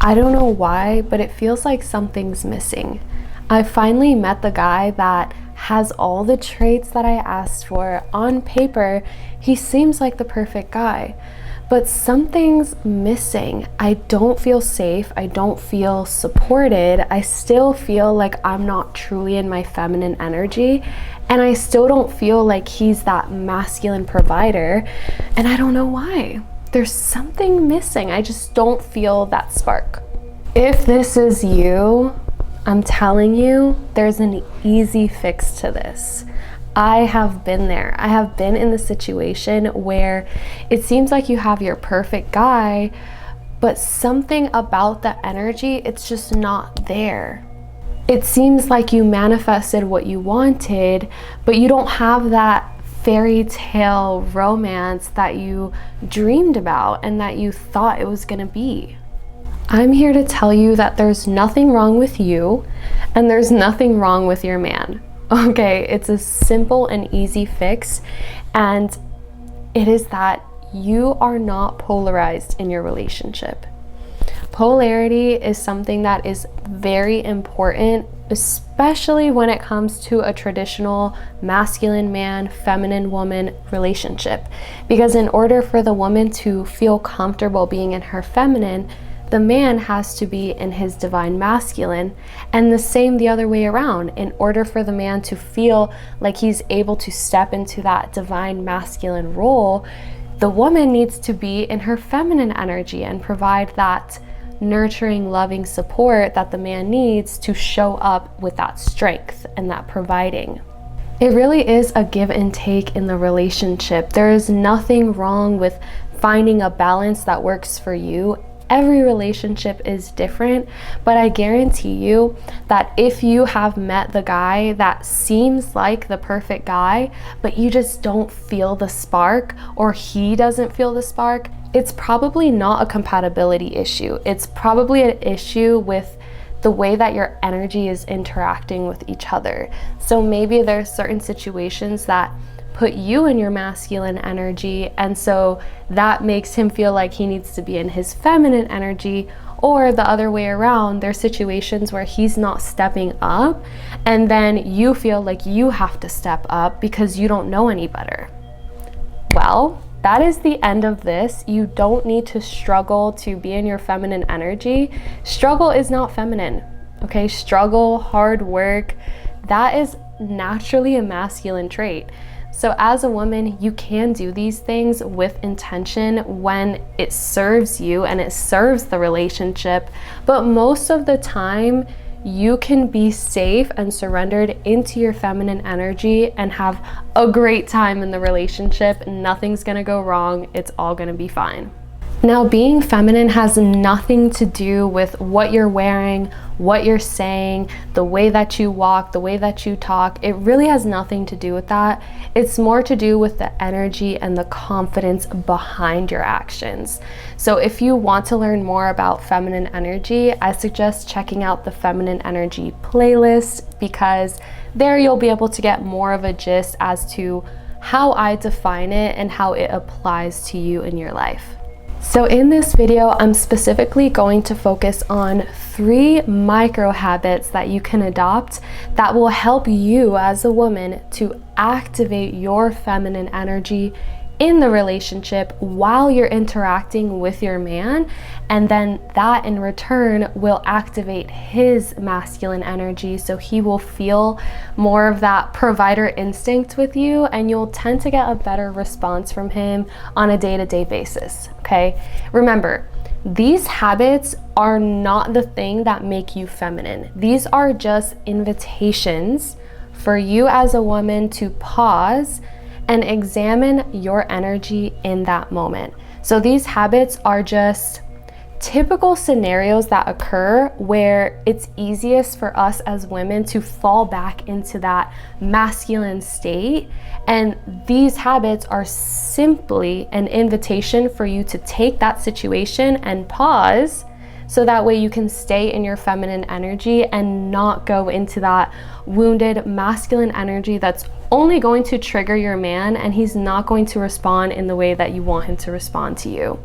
I don't know why, but it feels like something's missing. I finally met the guy that has all the traits that I asked for. On paper, he seems like the perfect guy, but something's missing. I don't feel safe. I don't feel supported. I still feel like I'm not truly in my feminine energy, and I still don't feel like he's that masculine provider, and I don't know why. There's something missing. I just don't feel that spark. If this is you, I'm telling you, there's an easy fix to this. I have been there. I have been in the situation where it seems like you have your perfect guy, but something about the energy, it's just not there. It seems like you manifested what you wanted, but you don't have that fairy tale romance that you dreamed about and that you thought it was gonna be. I'm here to tell you that there's nothing wrong with you and there's nothing wrong with your man. Okay, it's a simple and easy fix, and it is that you are not polarized in your relationship. Polarity is something that is very important, especially when it comes to a traditional masculine man, feminine woman relationship. Because in order for the woman to feel comfortable being in her feminine, the man has to be in his divine masculine, and the same the other way around. In order for the man to feel like he's able to step into that divine masculine role, the woman needs to be in her feminine energy and provide that nurturing, loving support that the man needs to show up with that strength and that providing. It really is a give and take in the relationship. There is nothing wrong with finding a balance that works for you. Every relationship is different, but I guarantee you that if you have met the guy that seems like the perfect guy, but you just don't feel the spark, or he doesn't feel the spark, it's probably not a compatibility issue. It's probably an issue with the way that your energy is interacting with each other. So maybe there's certain situations that put you in your masculine energy, and so that makes him feel like he needs to be in his feminine energy, or the other way around. There's situations where he's not stepping up, and then you feel like you have to step up because you don't know any better. Well, that is the end of this. You don't need to struggle to be in your feminine energy. Struggle is not feminine, okay? Struggle, hard work, that is naturally a masculine trait. So as a woman, you can do these things with intention when it serves you and it serves the relationship. But most of the time, you can be safe and surrendered into your feminine energy and have a great time in the relationship. Nothing's gonna go wrong. It's all gonna be fine. Now, being feminine has nothing to do with what you're wearing, what you're saying, the way that you walk, the way that you talk. It really has nothing to do with that. It's more to do with the energy and the confidence behind your actions. So if you want to learn more about feminine energy, I suggest checking out the Feminine Energy playlist, because there you'll be able to get more of a gist as to how I define it and how it applies to you in your life. So in this video, I'm specifically going to focus on 3 micro habits that you can adopt that will help you as a woman to activate your feminine energy in the relationship while you're interacting with your man, and then that in return will activate his masculine energy, so he will feel more of that provider instinct with you, and you'll tend to get a better response from him on a day-to-day basis, okay? Remember, these habits are not the thing that make you feminine. These are just invitations for you as a woman to pause and examine your energy in that moment. So these habits are just typical scenarios that occur where it's easiest for us as women to fall back into that masculine state. And these habits are simply an invitation for you to take that situation and pause, so that way you can stay in your feminine energy and not go into that wounded masculine energy that's only going to trigger your man, and he's not going to respond in the way that you want him to respond to you.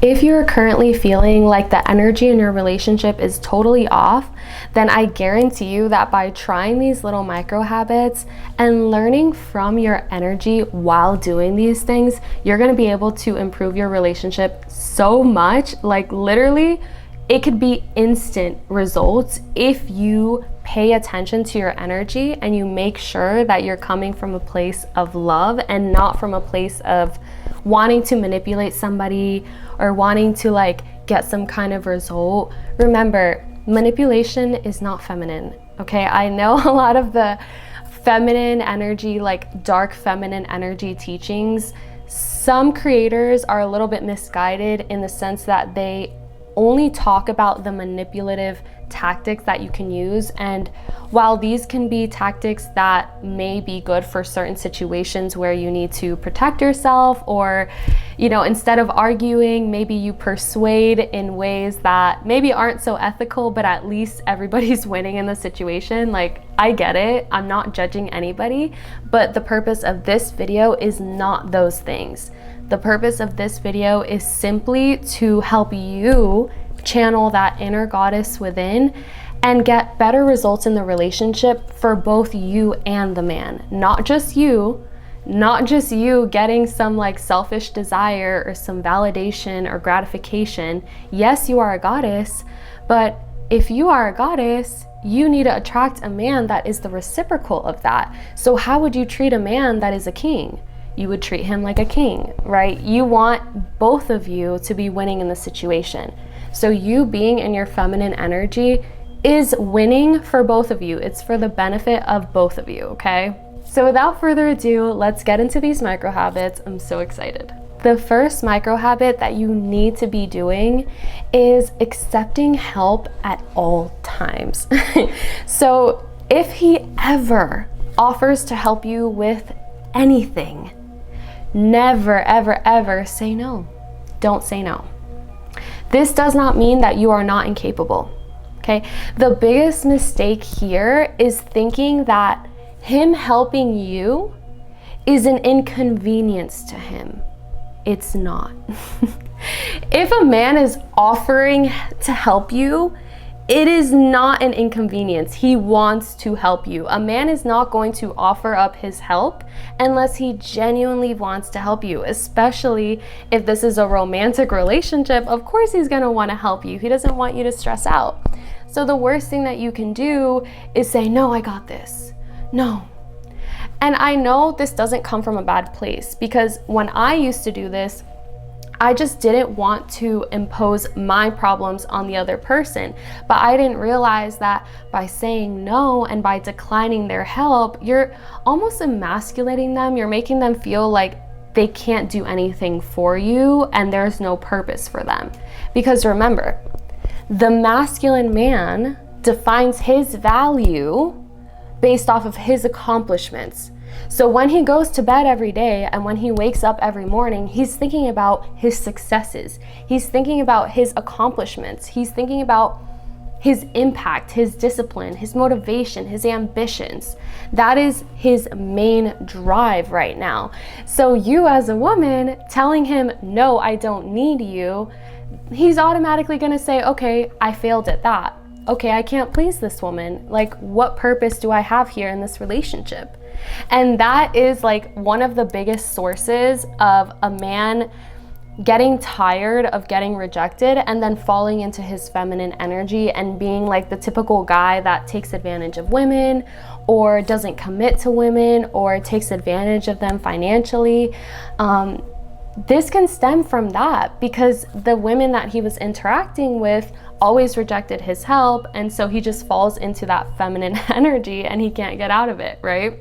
If you're currently feeling like the energy in your relationship is totally off, then I guarantee you that by trying these little micro habits and learning from your energy while doing these things, you're gonna be able to improve your relationship so much. Like literally, it could be instant results if you pay attention to your energy and you make sure that you're coming from a place of love and not from a place of wanting to manipulate somebody or wanting to like get some kind of result. Remember, manipulation is not feminine, okay? I know a lot of the feminine energy, like dark feminine energy teachings, some creators are a little bit misguided in the sense that they only talk about the manipulative tactics that you can use. And while these can be tactics that may be good for certain situations where you need to protect yourself, or, you know, instead of arguing, maybe you persuade in ways that maybe aren't so ethical, but at least everybody's winning in the situation. Like, I get it. I'm not judging anybody, but the purpose of this video is not those things. The purpose of this video is simply to help you channel that inner goddess within and get better results in the relationship for both you and the man. Not just you getting some like selfish desire or some validation or gratification. Yes, you are a goddess, but if you are a goddess, you need to attract a man that is the reciprocal of that. So how would you treat a man that is a king? You would treat him like a king, right? You want both of you to be winning in the situation. So you being in your feminine energy is winning for both of you. It's for the benefit of both of you, okay? So without further ado, let's get into these micro habits. I'm so excited. The first micro habit that you need to be doing is accepting help at all times. So if he ever offers to help you with anything, never, ever, ever say no. Don't say no. This does not mean that you are not incapable, okay? The biggest mistake here is thinking that him helping you is an inconvenience to him. It's not. If a man is offering to help you, it is not an inconvenience. He wants to help you. A man is not going to offer up his help unless he genuinely wants to help you, especially if this is a romantic relationship. Of course he's gonna want to help you. He doesn't want you to stress out. So the worst thing that you can do is say, no, I got this. No. And I know this doesn't come from a bad place, because when I used to do this, I just didn't want to impose my problems on the other person. But I didn't realize that by saying no and by declining their help, you're almost emasculating them. You're making them feel like they can't do anything for you and there's no purpose for them. Because remember, the masculine man defines his value based off of his accomplishments. So when he goes to bed every day and when he wakes up every morning, he's thinking about his successes. He's thinking about his accomplishments. He's thinking about his impact, his discipline, his motivation, his ambitions. That is his main drive right now. So you as a woman telling him, no, I don't need you, he's automatically gonna say, okay, I failed at that. Okay, I can't please this woman. Like, what purpose do I have here in this relationship? And that is like one of the biggest sources of a man getting tired of getting rejected and then falling into his feminine energy and being like the typical guy that takes advantage of women or doesn't commit to women or takes advantage of them financially. This can stem from that because the women that he was interacting with always rejected his help, and so he just falls into that feminine energy and he can't get out of it, right?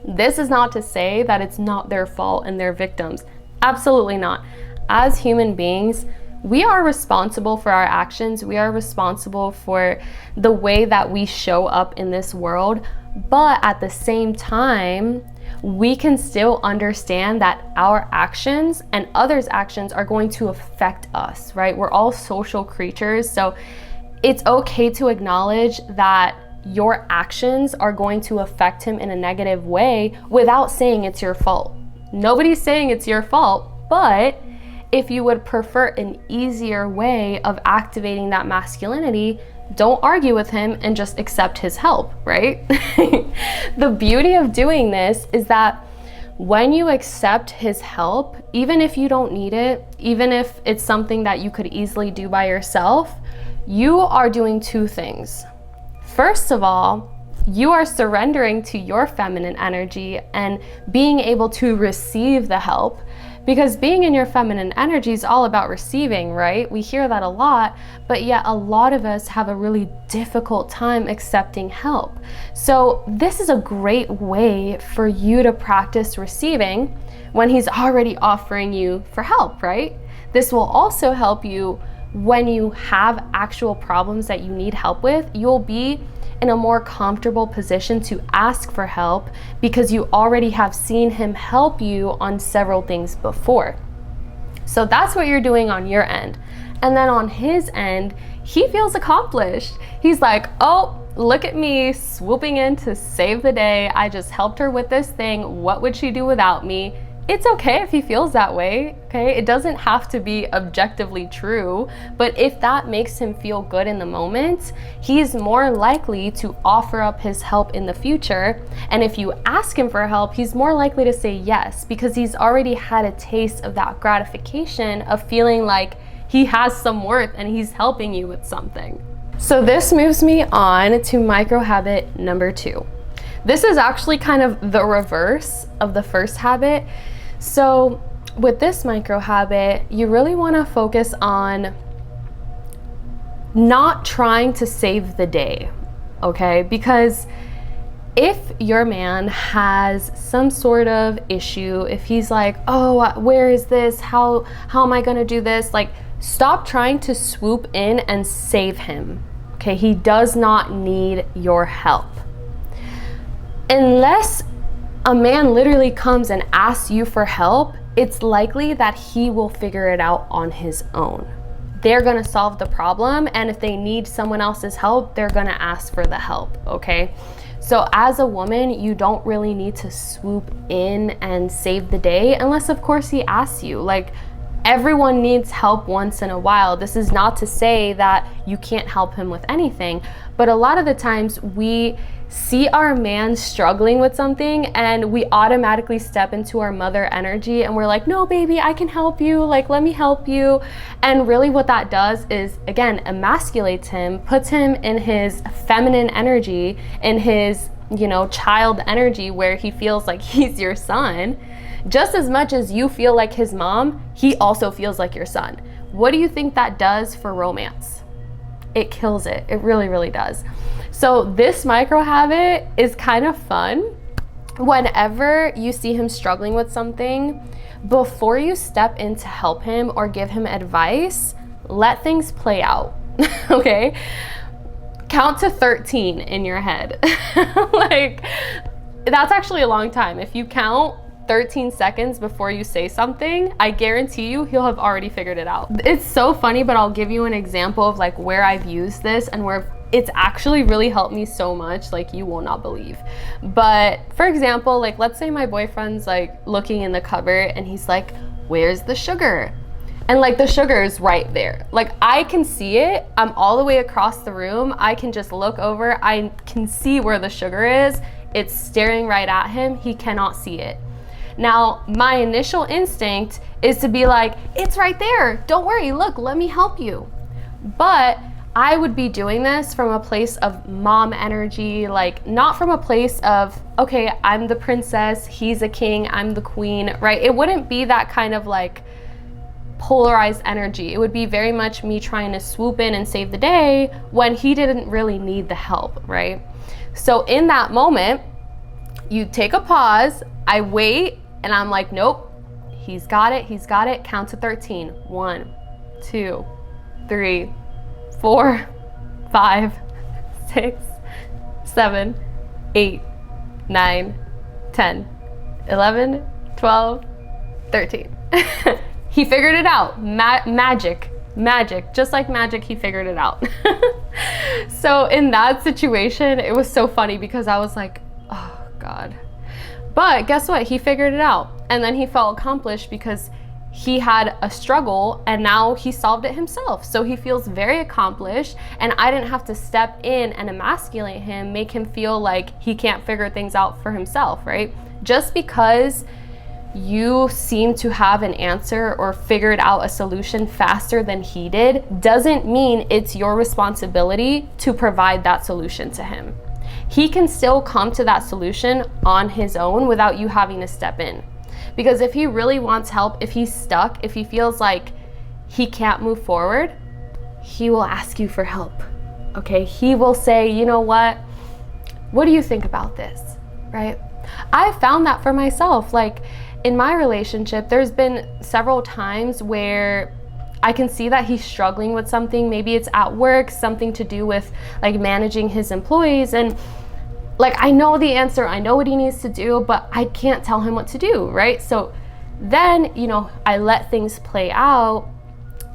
This is not to say that it's not their fault and they're victims. Absolutely not. As human beings, we are responsible for our actions. We are responsible for the way that we show up in this world. But at the same time, we can still understand that our actions and others' actions are going to affect us, right? We're all social creatures. So it's okay to acknowledge that your actions are going to affect him in a negative way without saying it's your fault. Nobody's saying it's your fault, but if you would prefer an easier way of activating that masculinity, don't argue with him and just accept his help, right? The beauty of doing this is that when you accept his help, even if you don't need it, even if it's something that you could easily do by yourself, you are doing two things. First of all, you are surrendering to your feminine energy and being able to receive the help, because being in your feminine energy is all about receiving, right? We hear that a lot, but yet a lot of us have a really difficult time accepting help. So this is a great way for you to practice receiving when he's already offering you for help, right? This will also help you when you have actual problems that you need help with. You'll be in a more comfortable position to ask for help because you already have seen him help you on several things before. So that's what you're doing on your end. And then on his end, he feels accomplished. He's like, oh, look at me swooping in to save the day. I just helped her with this thing. What would she do without me? It's okay if he feels that way, okay? It doesn't have to be objectively true, but if that makes him feel good in the moment, he's more likely to offer up his help in the future. And if you ask him for help, he's more likely to say yes, because he's already had a taste of that gratification of feeling like he has some worth and he's helping you with something. So this moves me on to micro habit number 2. This is actually kind of the reverse of the first habit. So with this micro habit, you really want to focus on not trying to save the day, okay? Because if your man has some sort of issue, if he's like, oh, where is this? How am I going to do this? Like, stop trying to swoop in and save him, okay? He does not need your help. Unless a man literally comes and asks you for help, it's likely that he will figure it out on his own. They're gonna solve the problem, and if they need someone else's help, they're gonna ask for the help, okay? So as a woman, you don't really need to swoop in and save the day, unless of course he asks you. Like, everyone needs help once in a while. This is not to say that you can't help him with anything, but a lot of the times we see our man struggling with something and we automatically step into our mother energy and we're like, no baby, I can help you, like let me help you. And really what that does is, again, emasculates him, puts him in his feminine energy, in his, child energy, where he feels like he's your son. Just as much as you feel like his mom, he also feels like your son. What do you think that does for romance? It kills it. It really, really does. So this micro habit is kind of fun. Whenever you see him struggling with something, before you step in to help him or give him advice, let things play out, okay? Count to 13 in your head. Like, that's actually a long time. If you count 13 seconds before you say something, I guarantee you he'll have already figured it out. It's so funny, but I'll give you an example of like where I've used this and where it's actually really helped me so much, like you will not believe. But for example, like let's say my boyfriend's like looking in the cupboard and he's like, where's the sugar? And like the sugar is right there. Like I can see it. I'm all the way across the room. I can just look over. I can see where the sugar is. It's staring right at him. He cannot see it. Now, my initial instinct is to be like, it's right there. Don't worry. Look, let me help you. But I would be doing this from a place of mom energy, like not from a place of, okay, I'm the princess, he's a king, I'm the queen, right? It wouldn't be that kind of like polarized energy. It would be very much me trying to swoop in and save the day when he didn't really need the help, right? So in that moment, you take a pause, I wait, and I'm like, nope, he's got it, count to 13. 1, 2, 3, 4, 5, 6, 7, 8, 9, 10, 11, 12, 13. He figured it out. Magic, just like magic, he figured it out. So in that situation, it was so funny because I was like, oh God. But guess what? He figured it out. And then he felt accomplished because he had a struggle and now he solved it himself. So he feels very accomplished, and I didn't have to step in and emasculate him, make him feel like he can't figure things out for himself, right? Just because you seem to have an answer or figured out a solution faster than he did doesn't mean it's your responsibility to provide that solution to him. He can still come to that solution on his own without you having to step in. Because if he really wants help, if he's stuck, if he feels like he can't move forward, he will ask you for help, okay? He will say, you know what do you think about this, right? I found that for myself. Like in my relationship, there's been several times where I can see that he's struggling with something. Maybe it's at work, something to do with like managing his employees, and like, I know the answer, I know what he needs to do, but I can't tell him what to do, right? So then, I let things play out.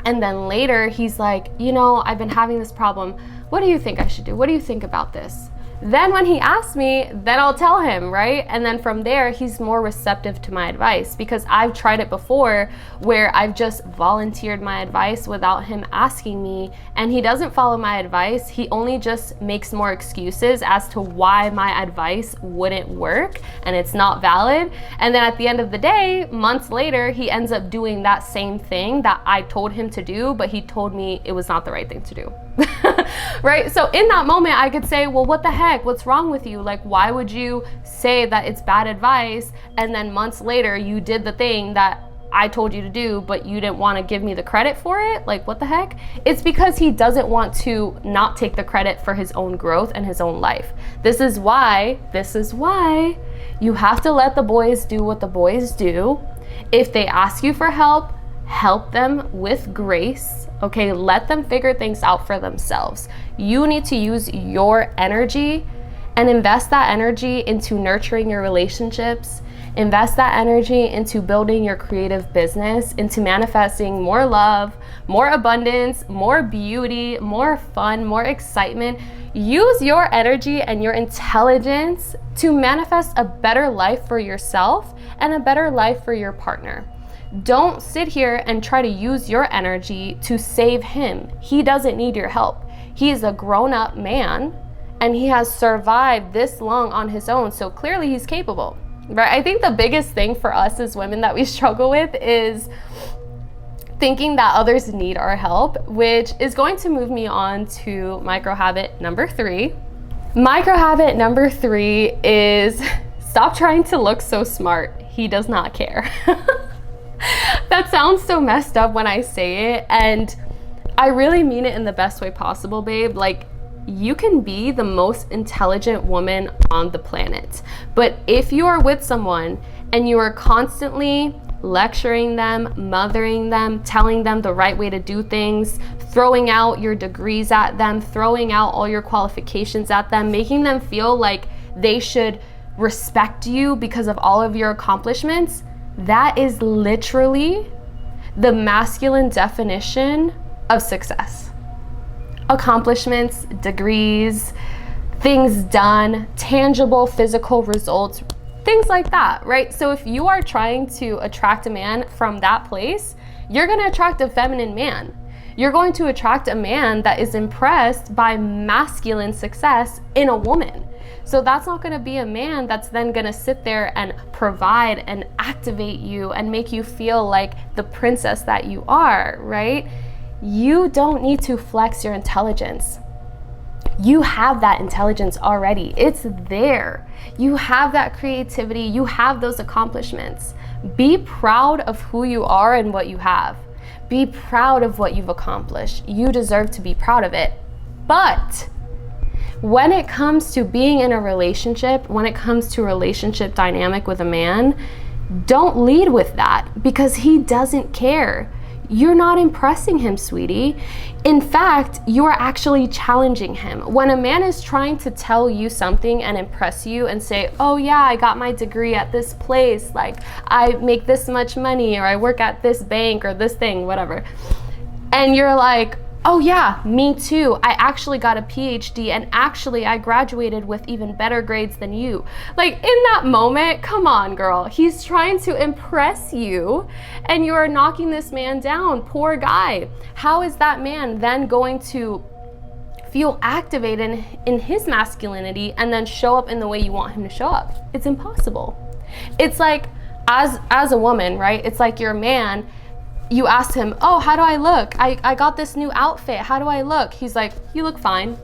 And then later he's like, I've been having this problem. What do you think I should do? What do you think about this? Then when he asks me, then I'll tell him, right? And then from there, he's more receptive to my advice, because I've tried it before where I've just volunteered my advice without him asking me, and he doesn't follow my advice. He only just makes more excuses as to why my advice wouldn't work and it's not valid. And then at the end of the day, months later, he ends up doing that same thing that I told him to do, but he told me it was not the right thing to do. Right? So in that moment, I could say, well, what the heck? What's wrong with you? Like, why would you say that it's bad advice, and then months later you did the thing that I told you to do, but you didn't want to give me the credit for it? Like, what the heck? It's because he doesn't want to not take the credit for his own growth and his own life. This is why you have to let the boys do what the boys do. If they ask you for help, help them with grace. Okay, let them figure things out for themselves. You need to use your energy and invest that energy into nurturing your relationships. Invest that energy into building your creative business, into manifesting more love, more abundance, more beauty, more fun, more excitement. Use your energy and your intelligence to manifest a better life for yourself and a better life for your partner. Don't sit here and try to use your energy to save him. He doesn't need your help. He is a grown-up man and he has survived this long on his own, so clearly he's capable, right? I think the biggest thing for us as women that we struggle with is thinking that others need our help, which is going to move me on to micro habit number 3. Micro habit number 3 is stop trying to look so smart. He does not care. That sounds so messed up when I say it, and I really mean it in the best way possible, babe. Like, you can be the most intelligent woman on the planet, but if you are with someone and you are constantly lecturing them, mothering them, telling them the right way to do things, throwing out your degrees at them, throwing out all your qualifications at them, making them feel like they should respect you because of all of your accomplishments, that is literally the masculine definition of success. Accomplishments, degrees, things done, tangible physical results, things like that, right? So if you are trying to attract a man from that place, you're going to attract a feminine man. You're going to attract a man that is impressed by masculine success in a woman. So that's not going to be a man that's then going to sit there and provide and activate you and make you feel like the princess that you are, right? You don't need to flex your intelligence. You have that intelligence already. It's there. You have that creativity. You have those accomplishments. Be proud of who you are and what you have. Be proud of what you've accomplished. You deserve to be proud of it. But when it comes to being in a relationship, when it comes to relationship dynamic with a man, don't lead with that, because he doesn't care. You're not impressing him, sweetie. In fact, you are actually challenging him. When a man is trying to tell you something and impress you and say, oh yeah, I got my degree at this place, like I make this much money, or I work at this bank or this thing, whatever. And you're like, Oh yeah, me too. I actually got a PhD and actually I graduated with even better grades than you. Like in that moment, come on girl, he's trying to impress you and you are knocking this man down, poor guy. How is that man then going to feel activated in his masculinity and then show up in the way you want him to show up? It's impossible. It's like, as a woman, right? It's like your man, you ask him, oh, how do I look? I got this new outfit. How do I look? He's like, you look fine.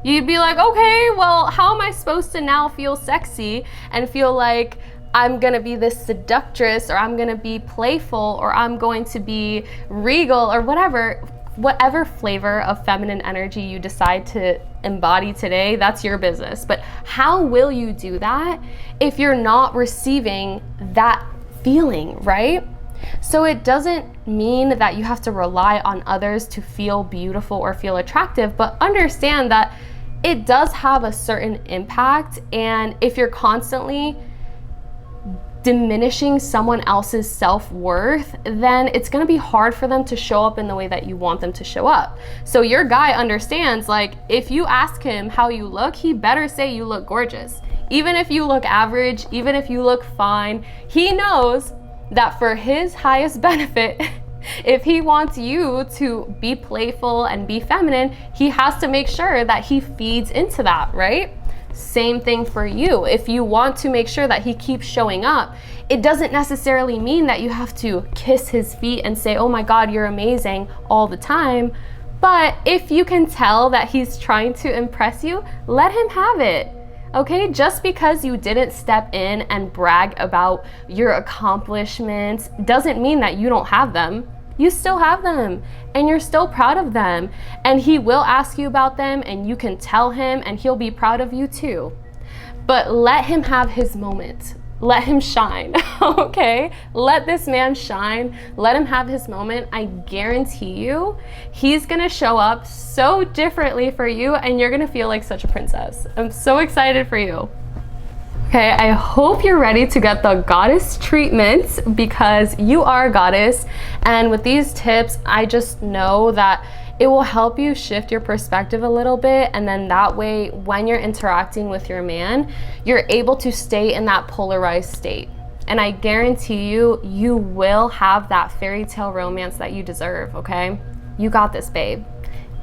You'd be like, okay, well, how am I supposed to now feel sexy and feel like I'm gonna be this seductress, or I'm gonna be playful, or I'm going to be regal, or whatever flavor of feminine energy you decide to embody today, that's your business. But how will you do that if you're not receiving that feeling, right? So it doesn't mean that you have to rely on others to feel beautiful or feel attractive, but understand that it does have a certain impact. And if you're constantly diminishing someone else's self-worth, then it's going to be hard for them to show up in the way that you want them to show up. So your guy understands, like, if you ask him how you look, he better say you look gorgeous. Even if you look average, even if you look fine, he knows that for his highest benefit, if he wants you to be playful and be feminine, he has to make sure that he feeds into that, right? Same thing for you. If you want to make sure that he keeps showing up, it doesn't necessarily mean that you have to kiss his feet and say, oh my God, you're amazing all the time. But if you can tell that he's trying to impress you, let him have it. Okay, just because you didn't step in and brag about your accomplishments doesn't mean that you don't have them. You still have them and you're still proud of them, and he will ask you about them and you can tell him and he'll be proud of you too. But let him have his moment. Let him shine, okay? Let this man shine. Let him have his moment. I guarantee you, he's gonna show up so differently for you and you're gonna feel like such a princess. I'm so excited for you. Okay, I hope you're ready to get the goddess treatment, because you are a goddess. And with these tips, I just know that it will help you shift your perspective a little bit, and then that way when you're interacting with your man, you're able to stay in that polarized state. And I guarantee you, you will have that fairy tale romance that you deserve, okay? You got this, babe.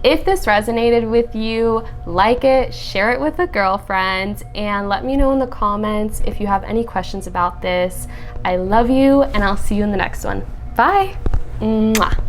If this resonated with you, like it, share it with a girlfriend, and let me know in the comments if you have any questions about this. I love you, and I'll see you in the next one. Bye. Mwah.